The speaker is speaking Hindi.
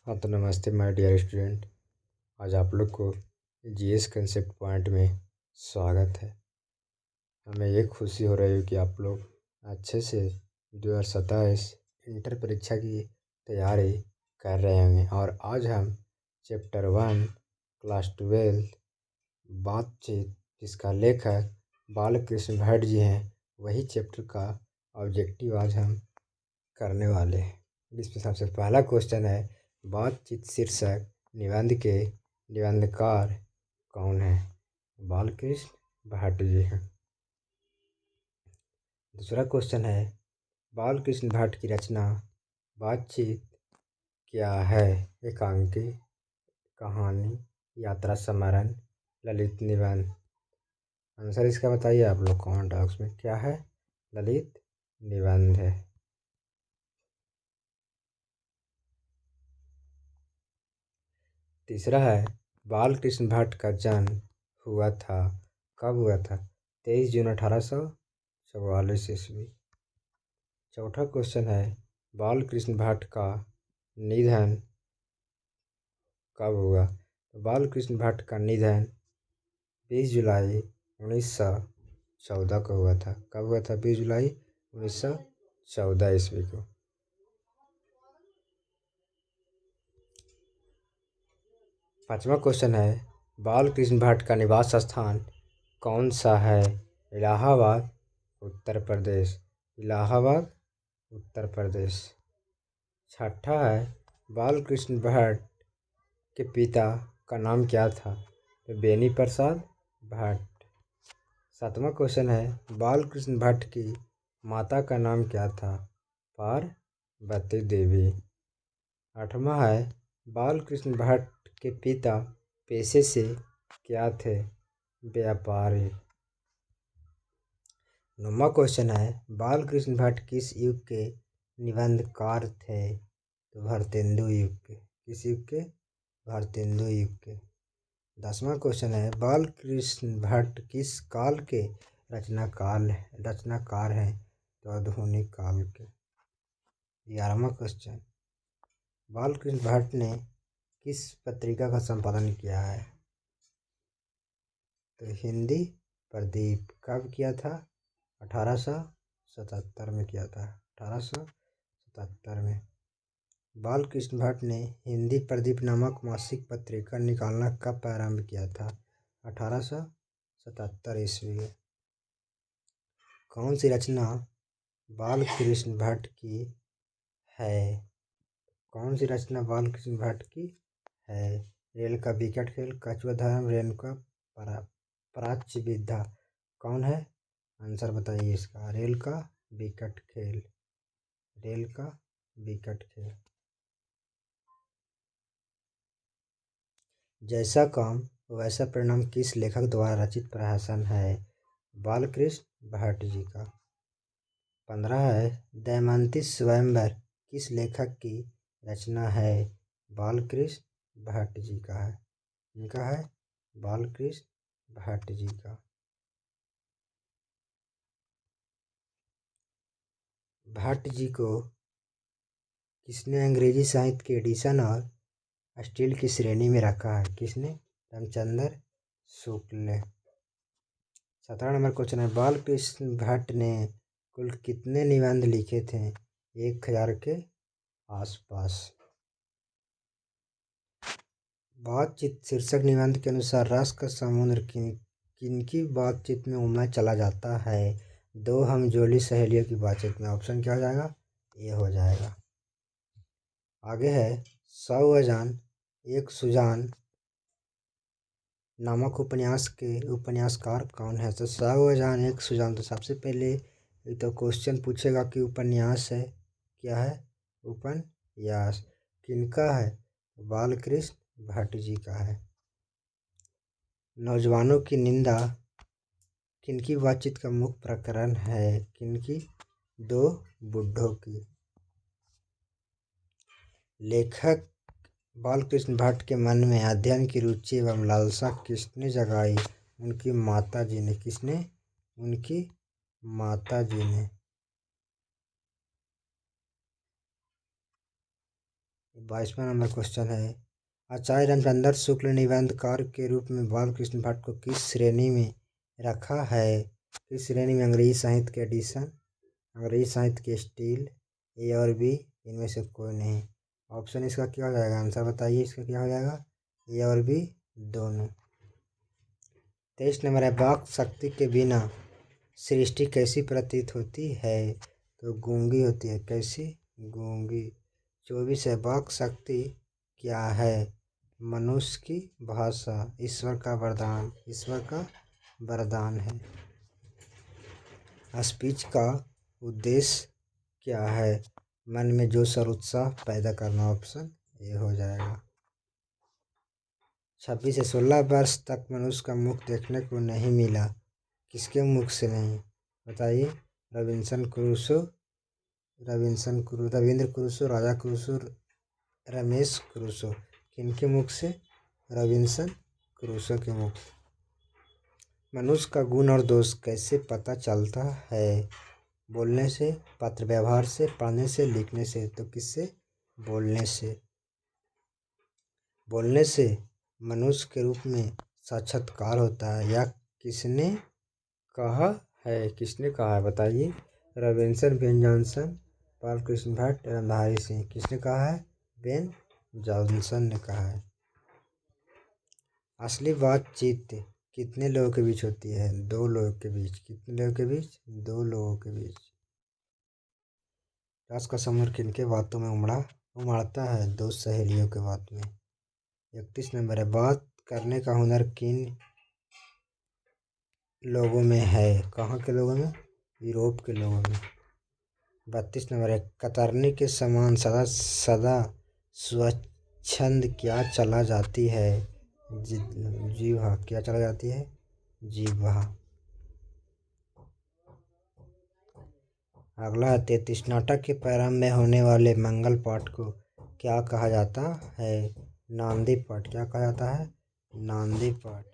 हाँ तो नमस्ते माय डियर स्टूडेंट। आज आप लोग को जीएस कंसेप्ट पॉइंट में स्वागत है। हमें ये खुशी हो रही है कि आप लोग अच्छे से 2027 इंटर परीक्षा की तैयारी कर रहे होंगे। और आज हम चैप्टर 1 क्लास 12 बातचीत, जिसका लेखक बालकृष्ण भट्ट जी हैं, वही चैप्टर का ऑब्जेक्टिव आज हम करने वाले हैं। इसमें सबसे पहला क्वेश्चन है, बातचीत शीर्षक निबंध के निबंधकार कौन है? बालकृष्ण भट्ट जी हैं। दूसरा क्वेश्चन है, बालकृष्ण भट्ट की रचना बातचीत क्या है? एकांकी, कहानी, यात्रा स्मरण, ललित निबंध। आंसर इसका बताइए आप लोग कमेंट बॉक्स में। क्या है? ललित निबंध है। तीसरा है, बालकृष्ण भट्ट का जन्म हुआ था, कब हुआ था? 23 जून 1844 ईस्वी। चौथा क्वेश्चन है, बालकृष्ण भट्ट का निधन कब हुआ? तो बालकृष्ण भट्ट का निधन 20 जुलाई 1914 को हुआ था। कब हुआ था? 20 जुलाई 1914 ईस्वी को। पांचवा क्वेश्चन है, बालकृष्ण भट्ट का निवास स्थान कौन सा है? इलाहाबाद, उत्तर प्रदेश। इलाहाबाद, उत्तर प्रदेश। छठा है, बालकृष्ण भट्ट के पिता का नाम क्या था? तो बेनी प्रसाद भट्ट। सातवां क्वेश्चन है, बालकृष्ण भट्ट की माता का नाम क्या था? पार्वती देवी। आठवां है, बालकृष्ण भट्ट के पिता पेशे से क्या थे? व्यापारी। नौवां क्वेश्चन है, बालकृष्ण भट्ट किस युग के निबंधकार थे? तो भारतेंदु युग के। किस युग के? भारतेंदु युग के। 10वां क्वेश्चन है, बालकृष्ण भट्ट किस काल के रचनाकार हैं? तो आधुनिक काल के। 11वां क्वेश्चन, बालकृष्ण भट्ट ने किस पत्रिका का संपादन किया है? तो हिंदी प्रदीप। कब किया था? 1877 में किया था। 1877 में। बालकृष्ण भट्ट ने हिंदी प्रदीप नामक मासिक पत्रिका निकालना कब प्रारंभ किया था? 1877 ईस्वी में। कौन सी रचना बालकृष्ण भट्ट की है? कौन सी रचना बालकृष्ण भट्ट की है? रेल का विकट खेल, कछुआ धर्म, रेणुका प्राच्य विद्या। कौन है? आंसर बताइए इसका। रेल का विकट खेल। रेल का विकट खेल। जैसा काम वैसा परिणाम किस लेखक द्वारा रचित प्रहसन है? बालकृष्ण भट्ट जी का। 15 है, दमयंती स्वयंवर किस लेखक की रचना है? बालकृष्ण भट्ट जी का है। इनका है बालकृष्ण भट्ट जी का। भट्ट जी को किसने अंग्रेजी साहित्य के एडिशन और स्टील की श्रेणी में रखा है? किसने? रामचंद्र शुक्ल। 17 नंबर क्वेश्चन है, बालकृष्ण भट्ट ने कुल कितने निबंध लिखे थे? 1000 के आसपास। बातचीत शीर्षक निबंध के अनुसार रस का समुद्र किनकी बातचीत में उमड़ा चला जाता है? दो हमजोली सहेलियों की बातचीत में। ऑप्शन क्या हो जाएगा? ए हो जाएगा। आगे है, 100 अजान एक सुजान नामक उपन्यास के उपन्यासकार कौन है? तो 100 अजान एक सुजान। तो सबसे पहले तो क्वेश्चन पूछेगा कि उपन्यास है, क्या है? उपन्यास। किनका है? बालकृष्ण भट्ट जी का है। नौजवानों की निंदा किनकी बातचीत का मुख्य प्रकरण है? किनकी? दो बुड्ढों की। लेखक बालकृष्ण भट्ट के मन में अध्ययन की रुचि एवं लालसा किसने जगाई? उनकी माता जी ने। किसने? उनकी माता जी ने। 22वां नंबर क्वेश्चन है, आचार्य रामचंद्र शुक्ल निबंधकार के रूप में बालकृष्ण भट्ट को किस श्रेणी में रखा है? किस श्रेणी में? अंग्रेजी साहित्य के एडिशन, अंग्रेजी साहित्य के स्टील, ए और बी, इनमें से कोई नहीं। ऑप्शन इसका क्या हो जाएगा? आंसर बताइए इसका क्या हो जाएगा? ए और बी दोनों। 23 नंबर है, वाक शक्ति के बिना सृष्टि कैसी प्रतीत होती है? तो गूंगी होती है। कैसी? गूंगी। 24 है, वाक शक्ति क्या है? मनुष्य की भाषा, ईश्वर का वरदान, ईश्वर का वरदान है। स्पीच का उद्देश्य क्या है? मन में जोश और उत्साह पैदा करना। ऑप्शन ए हो जाएगा। 26 से 16 वर्ष तक मनुष्य का मुख देखने को नहीं मिला। किसके मुख से नहीं? बताइए। रविंद्र क्रूसो, राजा क्रूसो, रमेश क्रूसो। किनके मुख से? रविंद्र क्रूसो के मुख। मनुष्य का गुण और दोष कैसे पता चलता है? बोलने से, पत्र व्यवहार से, पढ़ने से, लिखने से। तो किससे? बोलने से। बोलने से मनुष्य के रूप में साक्षात्कार होता है। यह किसने कहा है? किसने कहा है बताइए। Robinson, Ben Jonson, Balkrishna Bhatt, Ramdhari Singh. किसने कहा है? बेन जॉनसन ने कहा है। असली बातचीत कितने लोगों के बीच होती है? 2 लोगों के बीच। कितने लोगों के बीच? 2 लोगों के बीच। रात का समुद्र किनके बातों में उमड़ता है? 2 सहेलियों के बात में। 31 नंबर है, बात करने का हुनर किन लोगों में है? कहाँ के लोगों में? यूरोप के लोगों में। 32 नंबर है, कतरनी के समान सदा स्वच्छंद क्या चला जाती है? जीवा। क्या चला जाती है? जीवा। अगला है 33, नाटक के प्रारंभ में होने वाले मंगल पाठ को क्या कहा जाता है? नांदी पाठ। क्या कहा जाता है? नांदी पाठ।